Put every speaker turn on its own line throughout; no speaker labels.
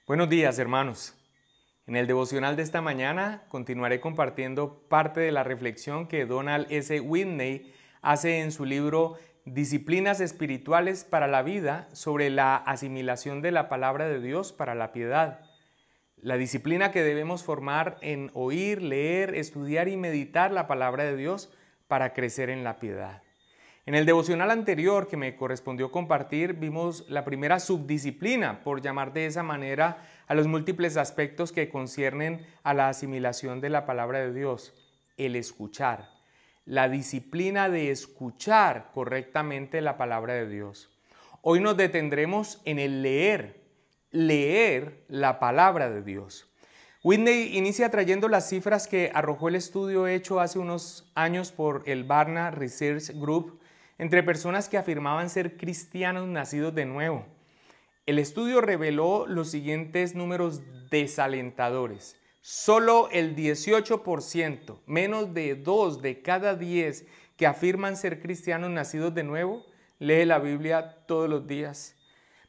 Buenos días, hermanos. En el devocional de esta mañana continuaré compartiendo parte de la reflexión que Donald S. Whitney hace en su libro Disciplinas Espirituales para la Vida sobre la asimilación de la palabra de Dios para la piedad. La disciplina que debemos formar en oír, leer, estudiar y meditar la palabra de Dios para crecer en la piedad. En el devocional anterior que me correspondió compartir, vimos la primera subdisciplina, por llamar de esa manera a los múltiples aspectos que conciernen a la asimilación de la palabra de Dios, el escuchar, la disciplina de escuchar correctamente la palabra de Dios. Hoy nos detendremos en el leer la palabra de Dios. Whitney inicia trayendo las cifras que arrojó el estudio hecho hace unos años por el Barna Research Group entre personas que afirmaban ser cristianos nacidos de nuevo. El estudio reveló los siguientes números desalentadores. Solo el 18%, menos de 2 de cada 10 que afirman ser cristianos nacidos de nuevo, lee la Biblia todos los días.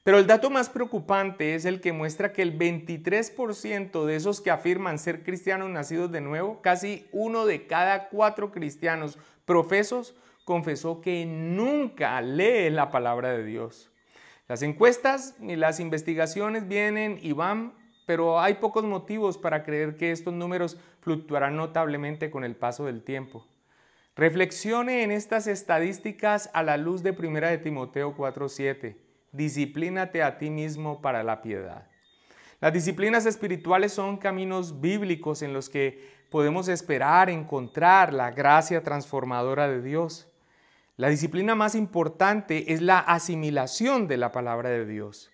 Pero el dato más preocupante es el que muestra que el 23% de esos que afirman ser cristianos nacidos de nuevo, casi 1 de cada 4 cristianos profesos, confesó que nunca lee la palabra de Dios. Las encuestas y las investigaciones vienen y van, pero hay pocos motivos para creer que estos números fluctuarán notablemente con el paso del tiempo. Reflexione en estas estadísticas a la luz de 1 Timoteo 4:7. Disciplínate a ti mismo para la piedad. Las disciplinas espirituales son caminos bíblicos en los que podemos esperar encontrar la gracia transformadora de Dios. La disciplina más importante es la asimilación de la palabra de Dios.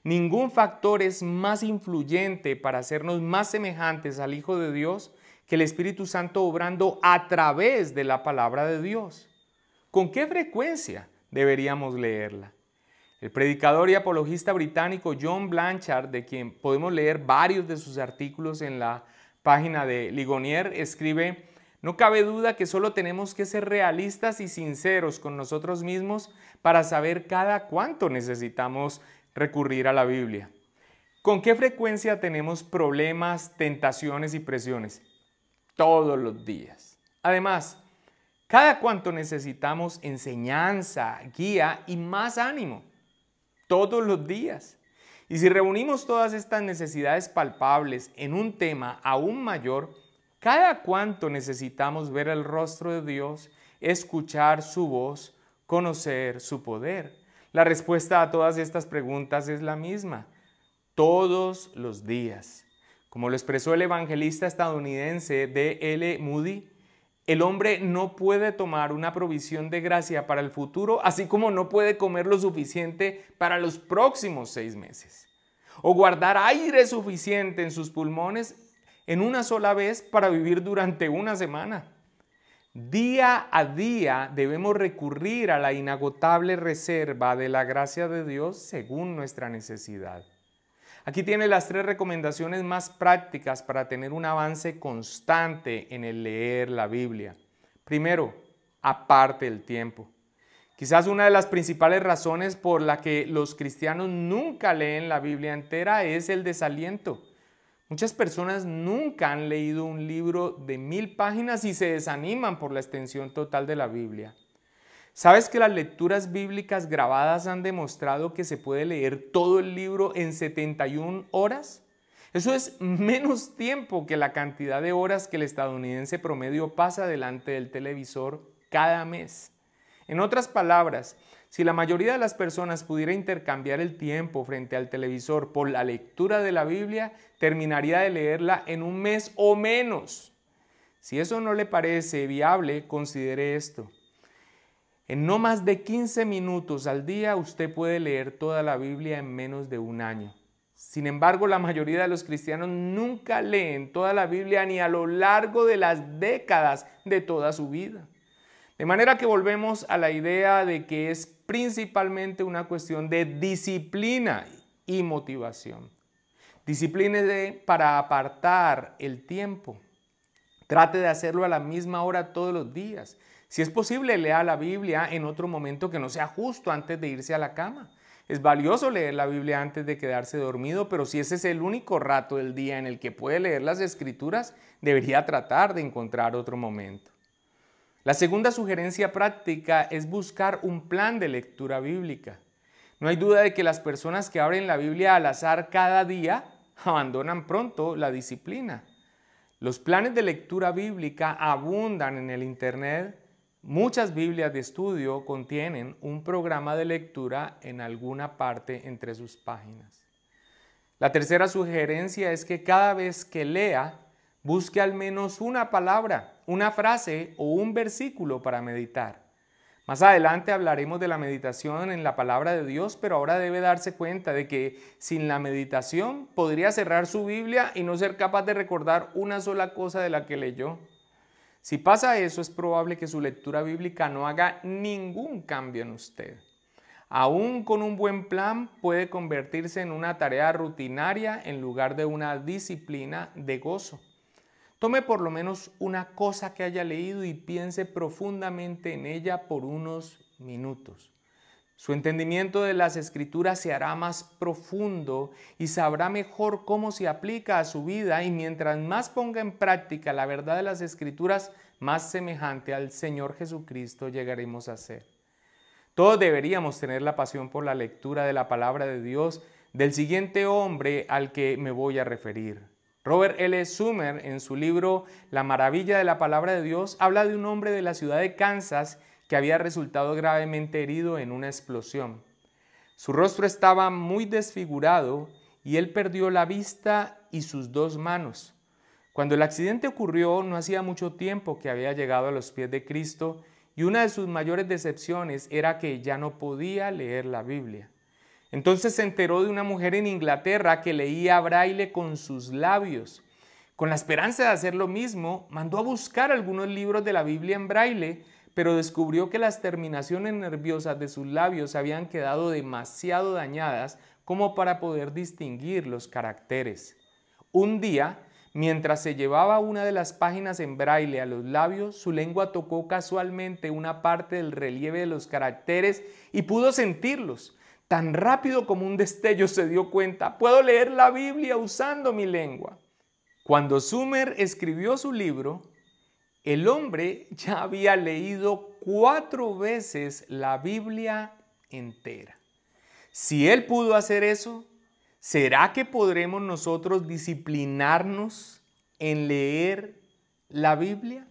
Ningún factor es más influyente para hacernos más semejantes al Hijo de Dios que el Espíritu Santo obrando a través de la palabra de Dios. ¿Con qué frecuencia deberíamos leerla? El predicador y apologista británico John Blanchard, de quien podemos leer varios de sus artículos en la página de Ligonier, escribe: no cabe duda que solo tenemos que ser realistas y sinceros con nosotros mismos para saber cada cuánto necesitamos recurrir a la Biblia. ¿Con qué frecuencia tenemos problemas, tentaciones y presiones? Todos los días. Además, ¿cada cuánto necesitamos enseñanza, guía y más ánimo? Todos los días. Y si reunimos todas estas necesidades palpables en un tema aún mayor, ¿cada cuánto necesitamos ver el rostro de Dios, escuchar su voz, conocer su poder? La respuesta a todas estas preguntas es la misma: todos los días. Como lo expresó el evangelista estadounidense D.L. Moody, el hombre no puede tomar una provisión de gracia para el futuro, así como no puede comer lo suficiente para los próximos 6 meses, o guardar aire suficiente en sus pulmones en una sola vez para vivir durante una semana. Día a día debemos recurrir a la inagotable reserva de la gracia de Dios según nuestra necesidad. Aquí tiene las 3 recomendaciones más prácticas para tener un avance constante en el leer la Biblia. Primero, aparte el tiempo. Quizás una de las principales razones por la que los cristianos nunca leen la Biblia entera es el desaliento. Muchas personas nunca han leído un libro de 1000 páginas y se desaniman por la extensión total de la Biblia. ¿Sabes que las lecturas bíblicas grabadas han demostrado que se puede leer todo el libro en 71 horas? Eso es menos tiempo que la cantidad de horas que el estadounidense promedio pasa delante del televisor cada mes. En otras palabras, si la mayoría de las personas pudiera intercambiar el tiempo frente al televisor por la lectura de la Biblia, terminaría de leerla en un mes o menos. Si eso no le parece viable, considere esto. En no más de 15 minutos al día usted puede leer toda la Biblia en menos de un año. Sin embargo, la mayoría de los cristianos nunca leen toda la Biblia ni a lo largo de las décadas de toda su vida. De manera que volvemos a la idea de que es principalmente una cuestión de disciplina y motivación. Disciplínese para apartar el tiempo. Trate de hacerlo a la misma hora todos los días. Si es posible, lea la Biblia en otro momento que no sea justo antes de irse a la cama. Es valioso leer la Biblia antes de quedarse dormido, pero si ese es el único rato del día en el que puede leer las Escrituras, debería tratar de encontrar otro momento. La segunda sugerencia práctica es buscar un plan de lectura bíblica. No hay duda de que las personas que abren la Biblia al azar cada día abandonan pronto la disciplina. Los planes de lectura bíblica abundan en el Internet. Muchas Biblias de estudio contienen un programa de lectura en alguna parte entre sus páginas. La tercera sugerencia es que cada vez que lea, busque al menos una palabra, una frase o un versículo para meditar. Más adelante hablaremos de la meditación en la palabra de Dios, pero ahora debe darse cuenta de que sin la meditación podría cerrar su Biblia y no ser capaz de recordar una sola cosa de la que leyó. Si pasa eso, es probable que su lectura bíblica no haga ningún cambio en usted. Aún con un buen plan puede convertirse en una tarea rutinaria en lugar de una disciplina de gozo. Tome por lo menos una cosa que haya leído y piense profundamente en ella por unos minutos. Su entendimiento de las Escrituras se hará más profundo y sabrá mejor cómo se aplica a su vida, y mientras más ponga en práctica la verdad de las Escrituras, más semejante al Señor Jesucristo llegaremos a ser. Todos deberíamos tener la pasión por la lectura de la palabra de Dios del siguiente hombre al que me voy a referir. Robert L. Summer, en su libro La maravilla de la palabra de Dios, habla de un hombre de la ciudad de Kansas que había resultado gravemente herido en una explosión. Su rostro estaba muy desfigurado y él perdió la vista y sus dos manos. Cuando el accidente ocurrió, no hacía mucho tiempo que había llegado a los pies de Cristo, y una de sus mayores decepciones era que ya no podía leer la Biblia. Entonces se enteró de una mujer en Inglaterra que leía braille con sus labios. Con la esperanza de hacer lo mismo, mandó a buscar algunos libros de la Biblia en braille, pero descubrió que las terminaciones nerviosas de sus labios habían quedado demasiado dañadas como para poder distinguir los caracteres. Un día, mientras se llevaba una de las páginas en braille a los labios, su lengua tocó casualmente una parte del relieve de los caracteres y pudo sentirlos. Tan rápido como un destello se dio cuenta: puedo leer la Biblia usando mi lengua. Cuando Summer escribió su libro, el hombre ya había leído 4 veces la Biblia entera. Si él pudo hacer eso, ¿será que podremos nosotros disciplinarnos en leer la Biblia?